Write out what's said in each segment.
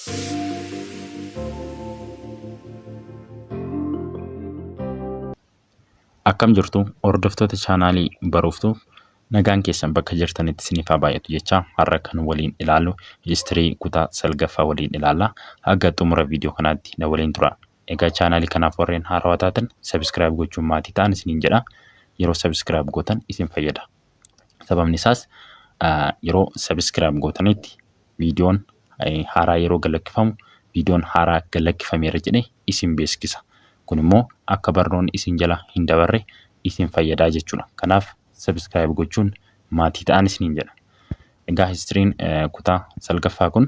Akkam jirtu hordoftoota chaanaalii Baruuftuu nagaan keessan bakka jirtanitti isiniif haa baay'atu jecha har'a kan waliin ilaallu histirii kutaa 9ffaa waliin ilaalla. Haga xumura viidiyoo kanaatti na waliin tura. Egaa chaanaalii kanaaf warreen haarawaa taatan subscribe gochuun maatii ta'an isiniin jedha. Yeroo subscribe gootan isin fayyada. Sababni isaas yeroo subscribe gootanitti viidiyoon haaraa yeroo galakkifamu viidiyoon haaraa galakkifameera jedhee isin beeksisa. Kun immoo akka barnoonni isin jala hin dabarre isin fayyadaa jechuudha. Kanaaf subscribe gochuun maatii ta'an isiniin jedha. Egaa histiriin kutaa 9ffaa kun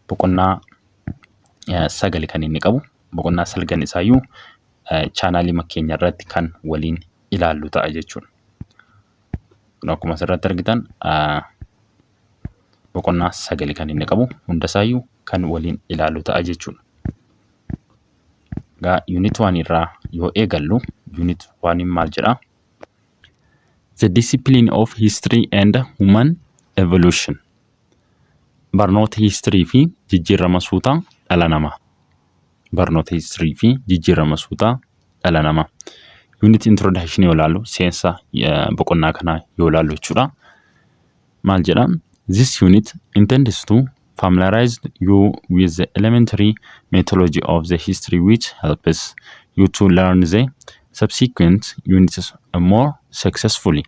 boqonnaa 9 kan inni qabu. Boqonnaa 9 isaayyuu chaanaalii keenya irratti kan waliin ilaallu ta'a jechuudha. Kun akkuma asirratti argitan boqonnaa 9 kan inni qabu. Hunda isaayyuu kan waliin ilaallu ta'a jechuudha. Unit 1 irraa yoo eegallu unit 1 maal jedha? The discipline of history and human evolution. Barnoota history fi jijjiirama suutaa dhala namaa. Barnoota history fi jijjiirama suutaa dhala namaa. Unit introduction yoo ilaallu seensa boqonnaa kanaa yoo ilaallu jechuudha. Maal jedha? This unit intends to familiarize you with the elementary methodology of the history which helps you to learn the subsequent units more successfully.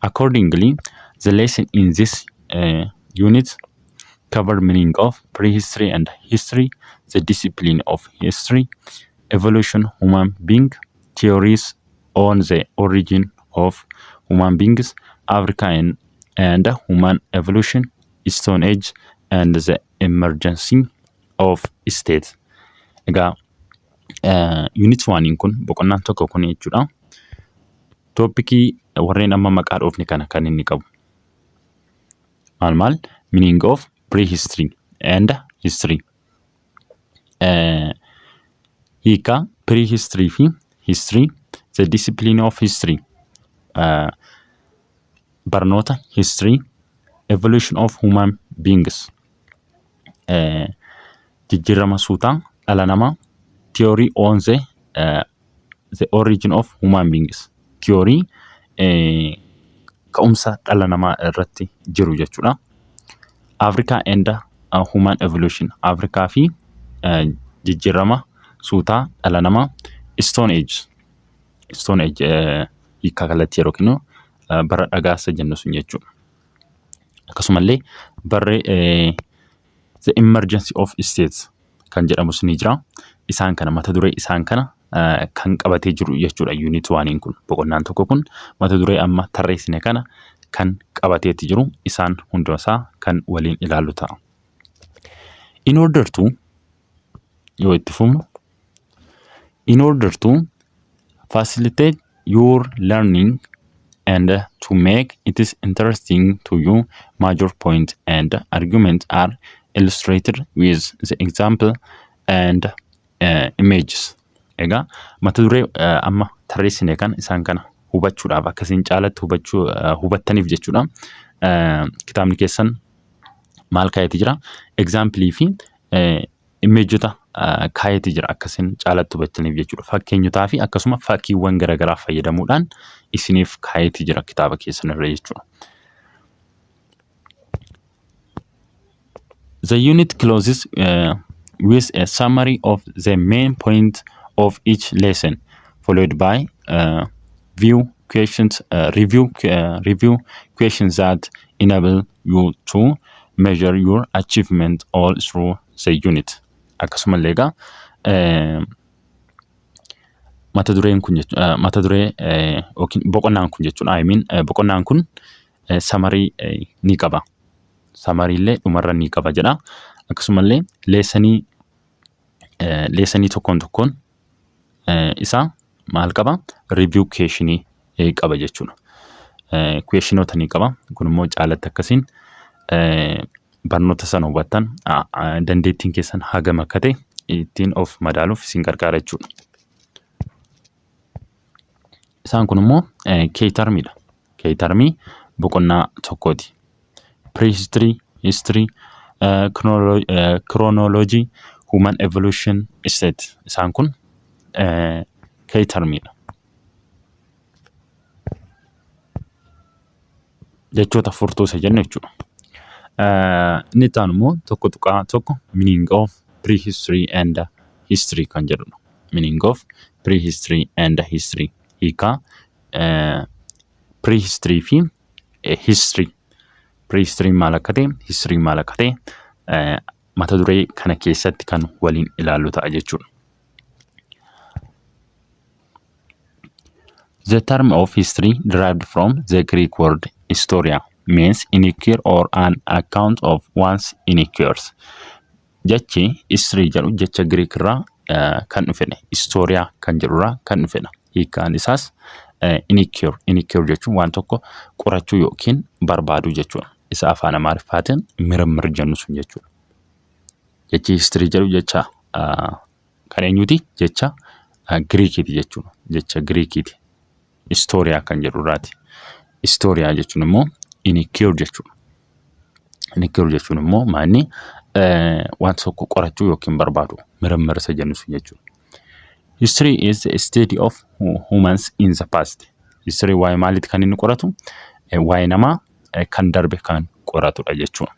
Accordingly, the lesson in this unit cover meaning of prehistory and history, the discipline of history, evolution, human being, theories on the origin of human beings, Africa and human evolution, Stone Age, and the emergency of state. Egaa unit 1 kun boqonnaan tokko kun jechuudha. Toopikii warreen amma maqaa dhoofne kana kan inni qabu. Maal meaning of prehistory and history. Hiika prehistory fi history, the discipline of history. Barnoota history, evolution of human beings. Jijjiirama suutaa dhala namaa, theory on the origin of human beings. Theory ka'umsa dhala namaa irratti jiru jechuudha. Africa and human evolution. Afrikaa fi jijjiirama suutaa dhala namaa. Stone Age. Stone Age hiika kallattii yeroo kennu bara dhagaasa jennu sun jechuudha. Akkasumallee barri the emergency of states kan jedhamus ni jira. Isaan kana mata duree isaan kana kan qabatee jiru jechuudha. Unit 1 kun boqonnaan tokko kun mata duree amma tarreessine kana kan qabateetti jiru. Isaan hundasaa kan waliin ilaallu ta'a. In order to yoo itti fufnu, in order to facilitate your learning and to make it is interesting to you, major point and argument are illustrated with the example and images. Egaa mata duree amma tarreessine kan isaan kana hubachuudhaaf akkasiin caalatti hubattaniif jechuudha. Kitaabni keessan maal kaayeeti jira? Example fi imeejota kaayeeti jira akkasiin caalatti hubattaniif jechuudha. Fakkeenyotaa fi akkasuma fakkiiwwan garaagaraa fayyadamuudhaan isiniif kaayeeti jira kitaaba keessan irra jechuudha. The unit closes with a summary of the main point of each lesson, followed by review questions that enable you to measure your achievement all through the unit. Akkasumallee egaa mata duree boqonnaan kun jechuudha. Boqonnaan kun summary ni qaba. Summary illee dhumarra ni qaba jedha. Akkasumallee leessanii tokkoon isaa maal qaba? Review questionii qaba jechuudha. Questionoota ni qaba. Kun immoo caalatti akkasiin barnoota sana hubattan dandeettiin keessan hagam akka ta'e ittiin of madaaluuf isin gargaara jechuudha. Isaan kun immoo K-termiidha. K-termii boqonnaa tokkooti. Prehistory, history, chronology human evolution state isaan kun kee termiidha. Jechoota furtuu isa jennu jechuudha. Inni itti aanu immoo tokko tuqaa tokko meaning of prehistory and history kan jedhudha. Meaning of prehistory and history. Hiikaa prehistory fi history. Prehistory maal akka ta'e, history maal akka ta'e mata duree kana keessatti kan waliin ilaallu ta'a jechuudha. The term of history derived from the Greek word historia means iniquity or an account of one's iniquities. Jechi history jedhu jecha Greek irraa kan dhufedha. Historia kan jedhu irraa kan dhufedha. Hiikaan isaas iniquity. Iniquity jechuun waan tokko qorachuu yookiin barbaaduu jechuudha. Isa afaan Amaariffaatiin mirmir jennu sun jechuudha. Jechi history jedhu jecha kan eenyuti? Jecha Greekiti jechuudha. Jecha Greekiti. Historia kan jedhu irraati. Historia jechuun immoo iniquity jechuudha. Iniquity jechuun immoo maanni waan tokko qorachuu yookiin barbaadu mirmir isa jennu sun jechuudha. History is the study of humans in the past. History waa'ee maaliiti kan inni qoratu? Waa'ee namaa kan darbe kan qoratudha jechuudha.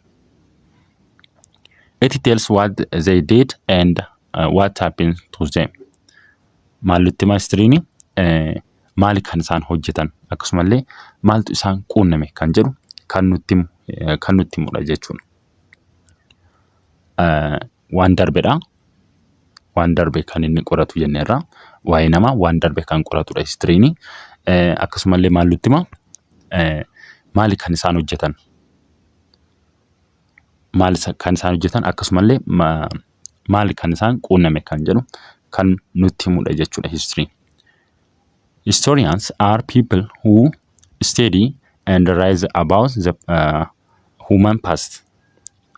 It tells what they did and what happened to them. Maaltu hima histiriin maali kan isaan hojjetan akkasumallee maaltu isaan quunname kan jedhu kan nutti himudha jechuudha. Waan darbedha. Waan darbe kan inni qoratu jenneerra. Waa'ee namaa waan darbe kan qoratudha histiriin. Akkasumallee maal nutti hima? Maali kan isaan hojjetan? Maali kan isaan hojjetan akkasumallee maali kan isaan quunname kan jedhu kan nutti himudha jechuudha history. Historians are people who study and write about the human past.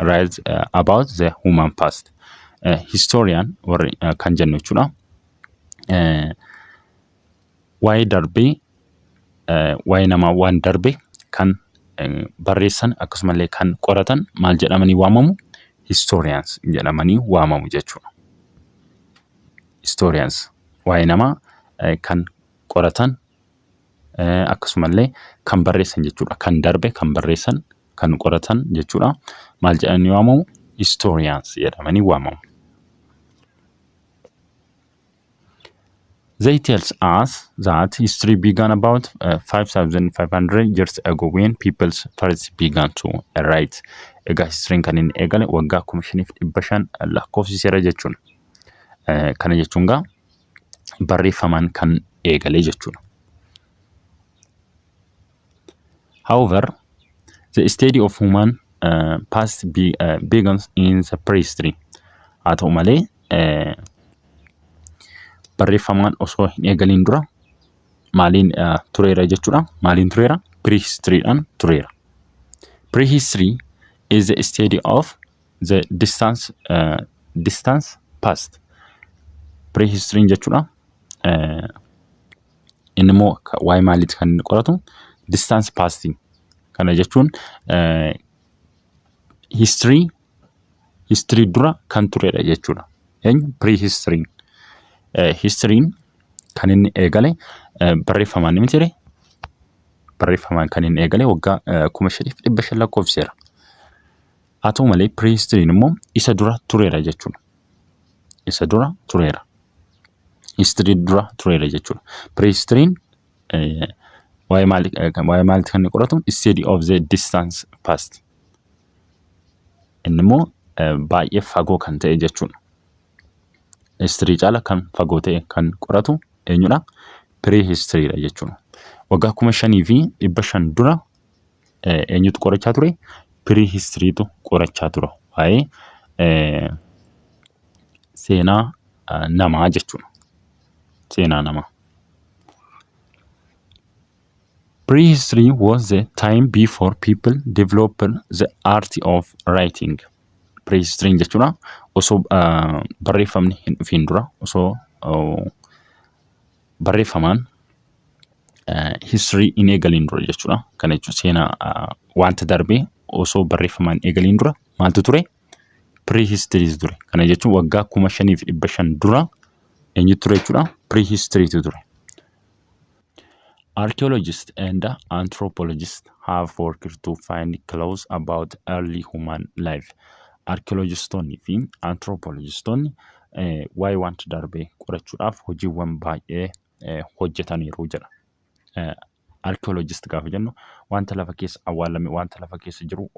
Write about the human past. Historian warri kan jennu jechuudha. Waa'ee darbee waa'ee namaa waan darbe kan barreessan akkasumallee kan qoratan maal jedhamanii waamamu? Historians jedhamanii waamamu jechuudha. Historians waa'ee namaa kan qoratan akkasumallee kan barreessan jechuudha. Kan darbe kan barreessan kan qoratan jechuudha. Maal jedhamanii waamamu? Historians jedhamanii waamamu. They tells us that history began about 5,500 years ago when people first began to write. Egaa history kan inni eegale waggaa 5,500 lakkoofsiseera jechuudha. Kana jechuun gaa barreeffamaan kan eegale jechuudha. However, the study of human past begins in the prehistory. Haa ta'u malee barreeffamaan osoo hin eegaliin dura maaliin tureera jechuudha. Maaliin tureera? Prehistory'dhaan tureera. Prehistory is the study of the distance past. Prehistory jechuudha. Inni immoo waa'ee maaliiti kan inni qoratu? Distance past. Kana jechuun history dura kan tureera jechuudha. Eenyu? Prehistory. History kan inni eegale barreeffamaan ni mitire. Barreeffamaan kan inni eegale waggaa 5,500 lakkoofsiseera. Haa ta'u malee prehistory immoo isa dura tureera jechuudha. Isa dura tureera. History dura tureera jechuudha. Prehistory waa'ee maaliiti kan inni qoratu? Study of the distance past. Inni immoo baay'ee fagoo kan ta'e jechuudha. History caala kan fagoo ta'e kan qoratu eenyudha? Prehistory'dha jechuudha. Waggaa 5,500 dura eenyutu qorachaa ture? Prehistory'tu qorachaa ture. Waa'ee seenaa namaa jechuudha. Seenaa namaa. Prehistory was the time before people developed the art of writing. Prehistory jechuudha osoo barreeffamni hin dhufiin dura osoo barreeffamaan history hin eegaliin dura jechuudha. Kana jechuun seenaa wanta darbee osoo barreeffamaan eegaliin dura maaltu ture? Prehistory ture. Kana jechuun waggaa 5,500 dura eenyu ture jechuudha? Prehistory ture. Archaeologists and anthropologists have worked to find clues about early human life. Archaeologistoonni fi anthropologistoonni waa'ee wanta darbee qorachuudhaaf hojiiwwan baay'ee hojjetaniiru jedha. Archaeologist gaafa jennu wanta lafa keessa awwaalame, wanta lafa keessa jiru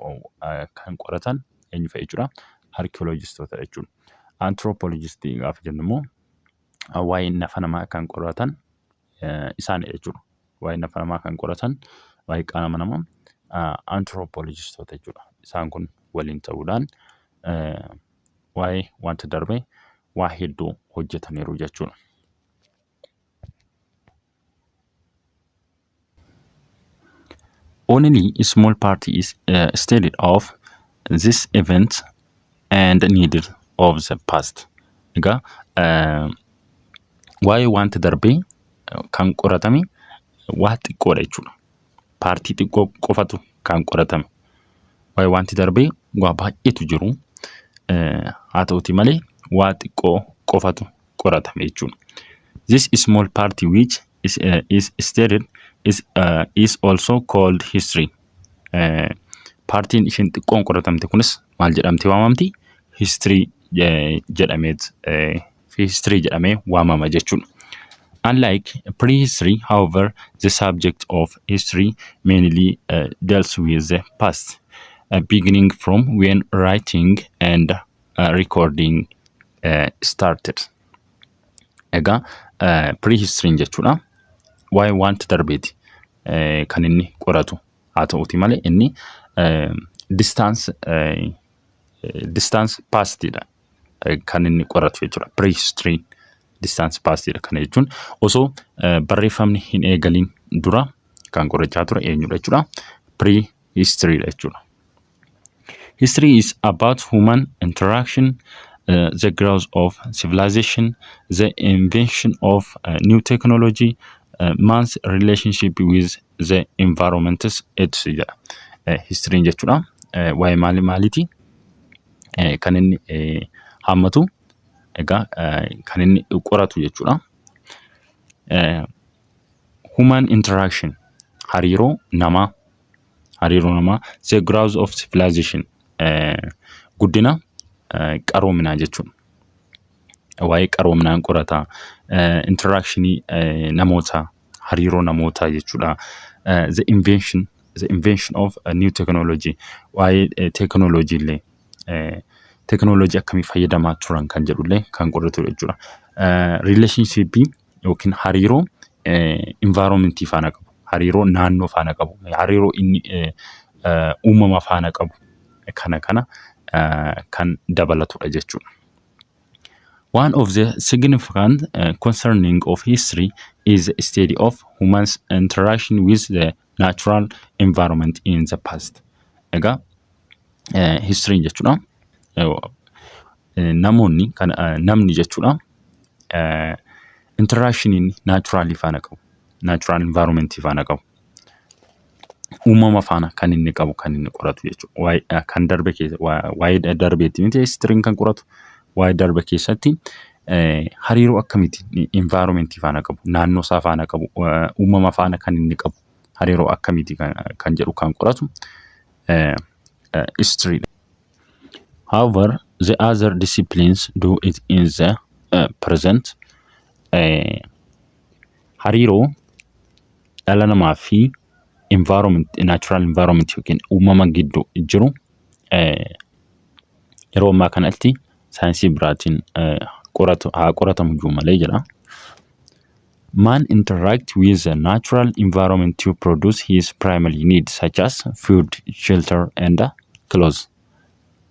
kan qoratan eenyu fa'i jechuudha? Archaeologistoota jechuudha. Anthropologist gaafa jennu immoo waa'ee nafa namaa kan qoratan isaan jechuudha. Waa'ee nafa namaa kan qoratan, waa'ee qaama namaa anthropologistoota jechuudha. Isaan kun waliin ta'uudhaan waa'ee wanta darbee waa hedduu hojjetaniiru jechuudha. Only a small part is studied of this event and needed of the past. Egaa waa'ee wanta darbee kan qoratame waa xiqqoodha jechuudha. Paartii xiqqoo qofatu kan qoratame. Waa'ee wanti darbee waa baay'eetu jiru. Haa ta'uti malee waa xiqqoo qofatu qoratame jechuudha. This small part which is studied is also called history. Partiin isheen xiqqoon qoratamte kunis maal jedhamti waamamti? History jedhamee waamama jechuudha. Unlike prehistory, however, the subject of history mainly deals with the past, beginning from when writing and recording started. Egaa prehistory jechuudha. Waa'ee wanta darbeeti kan inni qoratu. Haa ta'uti malee inni distance pastidha kan inni qoratu jechuudha. Prehistory distance pastidha. Kana jechuun osoo barreeffamni hin eegalin dura kan qorachaa ture eenyudha jechuudha? Prehistory jechuudha. History is about human interaction, the growth of civilization, the invention of new technology, man's relationship with the environment, etc. History jechuudha. Waa'ee maaliiti? Kan inni hammatu egaa kan inni qoratu jechuudha. Human interaction, hariiroo namaa, the growth of civilization, guddina qaroominaa jechuudha. Waa'ee qaroominaan qorata. Interactionii namoota, hariiroo namootaa jechuudha. The invention of a new technology, waa'ee technology illee technology akkamii fayyadamaa turan kan jedhullee kan qoratu jechuudha. Relationship yookiin hariiroo environment faana qabu, hariiroo naannoo faana qabu, hariiroo inni uumama faana qabu kana kan dabalatudha jechuudha. One of the significant concerning of history is the study of humans' interaction with the natural environment in the past. Egaa history jechuudha. Namni jechuudha. Interaction in natural environment faana qabu. Uumama faana kan inni qabu kan inni qoratu jechuudha. Kan darbe keessa waa'ee darbeetti miti history kan qoratu. Waa'ee darbe keessatti hariiroo akkamiiti environment faana qabu, naannoo isaa faana qabu, uumama faana kan inni qabu, hariiroo akkamiiti kan jedhu kan qoratu history. However, the other disciplines do it in the present. Hariiroo dhala namaa fi natural environment yookiin uumama gidduu jiru yeroo ammaa kanatti saayinsii biraatiin qoratamu jiru malee jedha. Man interact with the natural environment to produce his primary needs such as food, shelter and clothes.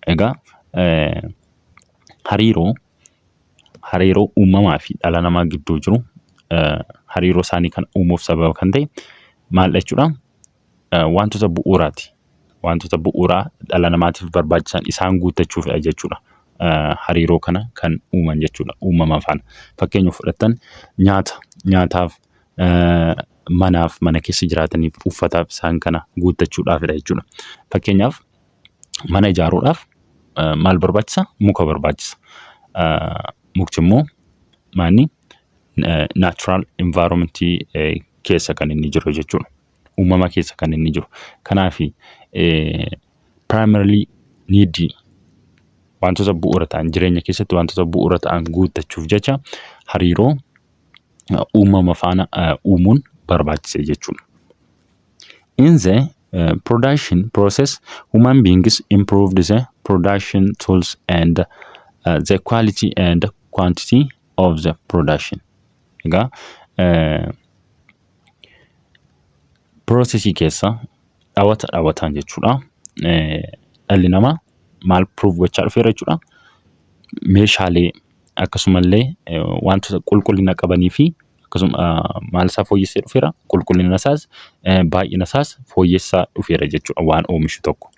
Egaa hariiroo uumamaa fi dhala namaa gidduu jiru hariiroo isaanii kan uumuuf sababa kan ta'e maal jechuudha? Wantoota bu'uuraati. Wantoota bu'uuraa dhala namaatiif barbaachisan isaan guuttachuufidha jechuudha. Hariiroo kana kan uuman jechuudha. Uumama faana. Fakkeenyaaf fudhattan nyaataaf, manaaf, mana keessa jiraataniif, uffataaf isaan kana guuttachuudhaafidha jechuudha. Fakkeenyaaf mana ijaaruudhaaf maal barbaachisa? Muka barbaachisa. Mukti immoo maani natural environment keessa kan inni jiru jechuudha. Uumama keessa kan inni jiru. Kanaaf primarily need wantoota bu'uura ta'an jireenya keessatti wantoota bu'uura ta'an guuttachuuf jecha hariiroo uumama faana uumuun barbaachisa jechuudha. In the production process, human beings improved the production tools and the quality and quantity of the production. Egaa processii keessa dhaawataan jechuudha. Dhalli namaa maal prove gochaa dhufeera jechuudha. Meeshaalee akkasumallee wantoota qulqullina qabanii fi akkasuma maal isaa fooyyessee dhufeera? Qulqullina isaas baay'ina isaas fooyyessaa dhufeera jechuudha waan oomishu tokko.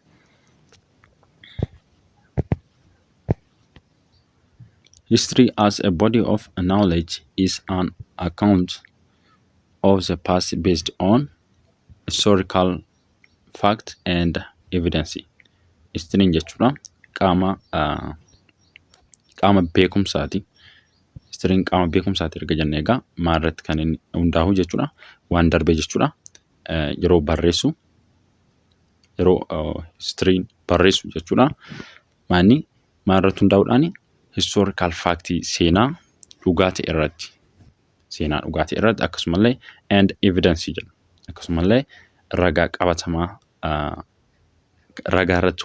History as a body of knowledge is an account of the past based on historical fact and evidence. History jechuudha qaama beekumsaati. History qaama beekumsaati erga jennee egaa maalirratti kan inni hundaa'u jechuudha. Waan darbee jechuudha. Yeroo barreessu yeroo history barreessu jechuudha. Maalirratti hundaa'uudhaan historical fact seenaa dhugaatii irratti akkasumallee and evidence jedhu. Akkasumallee ragaa qabatamaa ragaa irratti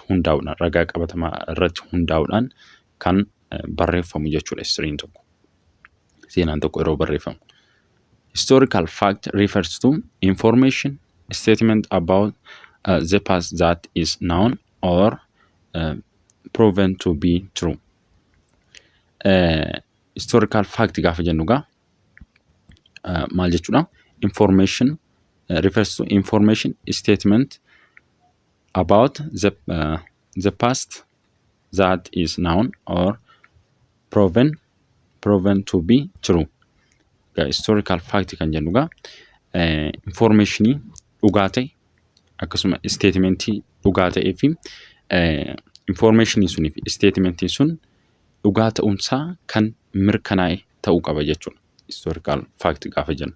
hundaa'uudhaan kan barreeffamu jechuudha history tokko. Seenaan tokko yeroo barreeffamu. Historical fact refers to information, statement about the past that is known or proven to be true. Historical fact gaafa jennu egaa maal jechuudha? Information refers to information, statement about the past that is known or proven to be true. Historical fact kan jennu egaa informationii dhugaa ta'e akkasuma statementii dhugaa ta'ee fi informationii sunii fi statementii sun dhugaa ta'umsaa kan mirkanaa'e ta'uu qaba jechuudha. Historical fact gaafa jennu.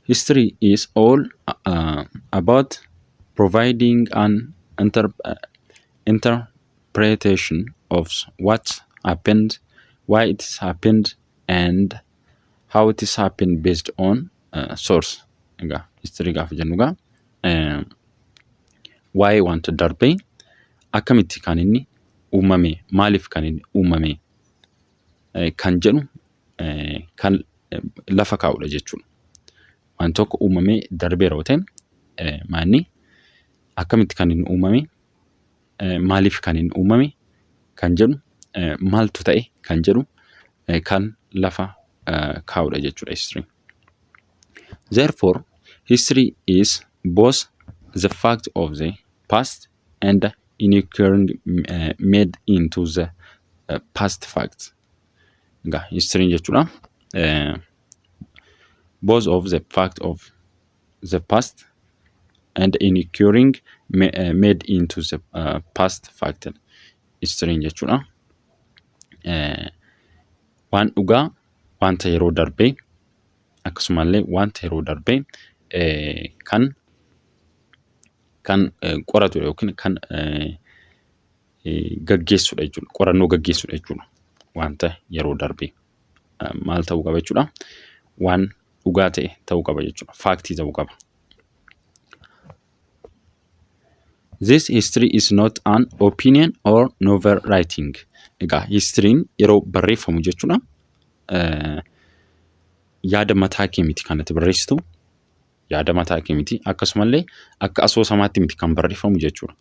History is all about providing an interpretation of what happened, why it happened, and how it is happened based on source. Egaa history gaafa jennu egaa waa'ee wanta darbee akkamitti kan inni uumame, maaliif kan inni uumame kan jedhu kan lafa kaa'udha jechuudha. Waan tokko uumamee darbeera yoo ta'e akkamitti kan inni uumame, maaliif kan inni uumame kan jedhu maaltu ta'e kan jedhu kan lafa kaa'udha jechuudha history. Therefore, history is both the fact of the past and inquiry made into the past fact. Egaa history jechuudha both of the fact of the past and inquiring made into the past fact. History jechuudha waan dhugaa wanta yeroo darbee akkasumallee wanta yeroo darbee kan qoratu yookiin kan gaggeessudha jechuudha. Qorannoo gaggeessudha jechuudha. Wanta yeroo darbee maal ta'uu qaba jechuudha? Waan dhugaa ta'e ta'uu qaba jechuudha. Faaktii ta'uu qaba. This history is not an opinion or novel writing. Egaa history'n yeroo barreeffamu jechuudha yaada mataa kee miti kan ati barreessitu. Yaada mataa kee miti akkasumallee akka asoosamaatti miti kan barreeffamu jechuudha.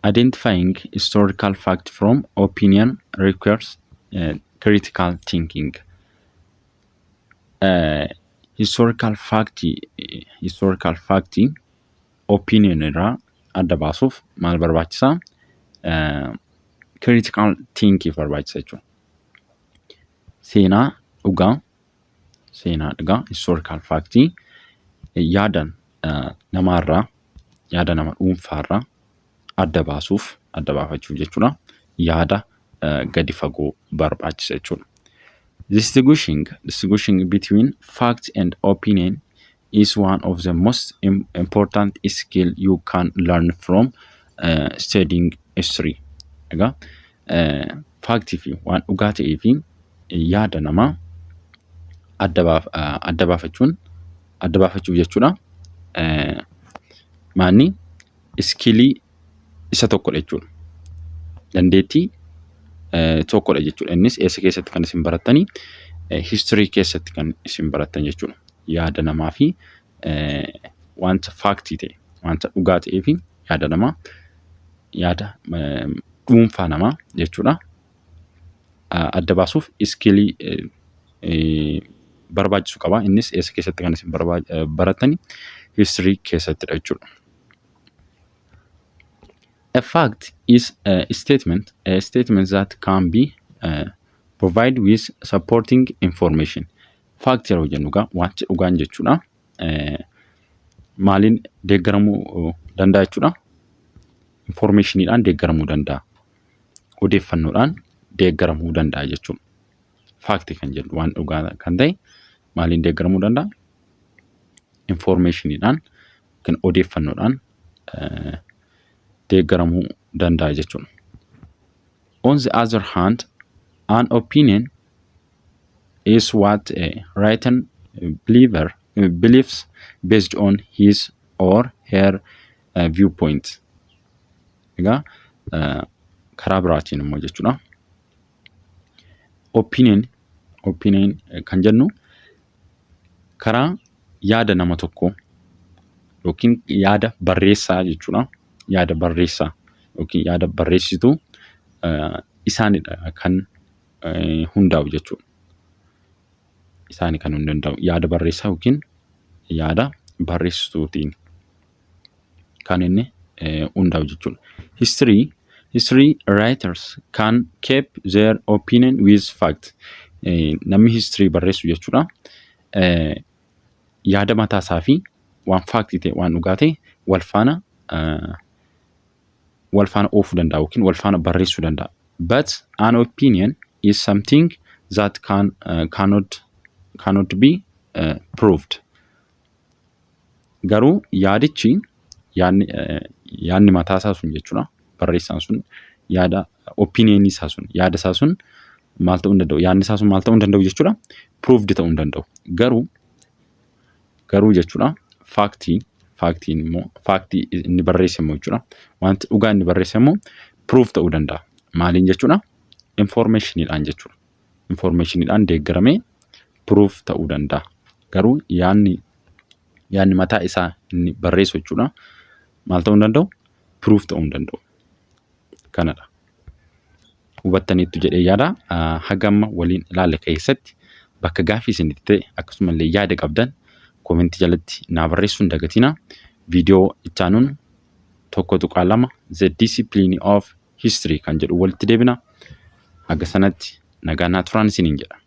Identifying historical fact from opinion requires critical thinking. Historical fact opinion irraa adda baasuuf maal barbaachisaa? Critical thinking barbaachisa jechuudha. Seenaa dhugaa historical fact yaada namaarraa yaada nama dhuunfaarraa adda baafachuuf jechuudha. Yaada gadi fagoo barbaachisa jechuudha. Distinguishing between fact and opinion is one of the most important skill you can learn from studying history. Egaa faaktii fi waan dhugaa ta'ee fi yaada namaa adda baafachuuf jechuudha. Maanni iskilii isa tokkodha jechuudha. Dandeettii tokkodha jechuudha. Innis eessa keessatti kan isin barattanii history keessatti kan isin barattan jechuudha. Yaada namaa fi wanta faaktii ta'e wanta dhugaa ta'ee fi yaada namaa yaada dhuunfaa namaa jechuudha. Adda baasuuf iskilii barbaachisu qaba. Innis eessa keessatti kan isin barattanii history keessattidha jechuudha. A fact is a statement that can be provided with supporting information. Fact yeroo jennu egaa wanti dhugaan jechuudha. Maaliin deeggaramuu danda'a jechuudha. Informationiidhaan deeggaramuu danda'a. Odeeffannoodhaan deeggaramuu danda'a jechuudha. Fact kan jedhu waan dhugaa kan ta'e maaliin deeggaramuu danda'a? Informationiidhaan kan odeeffannoodhaan deeggaramuu danda'a jechuudha. On the other hand, an opinion is what a written believer believes based on his or her viewpoint. Egaa karaa biraatiin immoo jechuudha. Opinion kan jennu karaa yaada nama tokko yookiin yaada barreessaa jechuudha. Yaada barreessaa yookiin yaada barreessituu isaanidha kan hundaa'u jechuudha. Isaani kan hundaa'u yaada barreessaa yookiin yaada barreessituutiin kan inni hundaa'u jechuudha. History writers can keep their opinion with fact. Namni history barreessu jechuudha. Yaada mataasaa fi waan faaktii ta'e waan dhugaa ta'e wal faana oofuu danda'a yookiin wal faana barreessuu danda'a. But an opinion is something that cannot be proved. Garuu yaadni mataasaa sun jechuudha. Barreessaan sun yaada opinion isaa sun yaada isaa sun maal ta'uu danda'u? Yaadni isaa sun maal ta'uu danda'u jechuudha? Proved ta'uu danda'u. Garuu jechuudha faaktiin immoo faaktii inni barreesse immoo jechuudha. Wanti dhugaa inni barreesse immoo proof ta'uu danda'a. Maaliin jechuudha? Informationiidhaan jechuudha. Informationiidhaan deeggaramee proof ta'uu danda'a. Garuu yaadni mataa isaa inni barreessu jechuudha. Maal ta'uu danda'u? Proof ta'uu danda'u. Kanadha. Hubattaniittu jedhee yaada. Hagamma waliin ilaalle keessatti bakka gaaffii isinitti ta'e akkasumallee yaada qabdan komentii jalatti naa barreessuun dagatina. Viidiyoo ittaanuun tokko tuqaa lama The Discipline of History kan jedhu walitti deebina. Haga sanatti nagaa naa turaan isiniin jedha.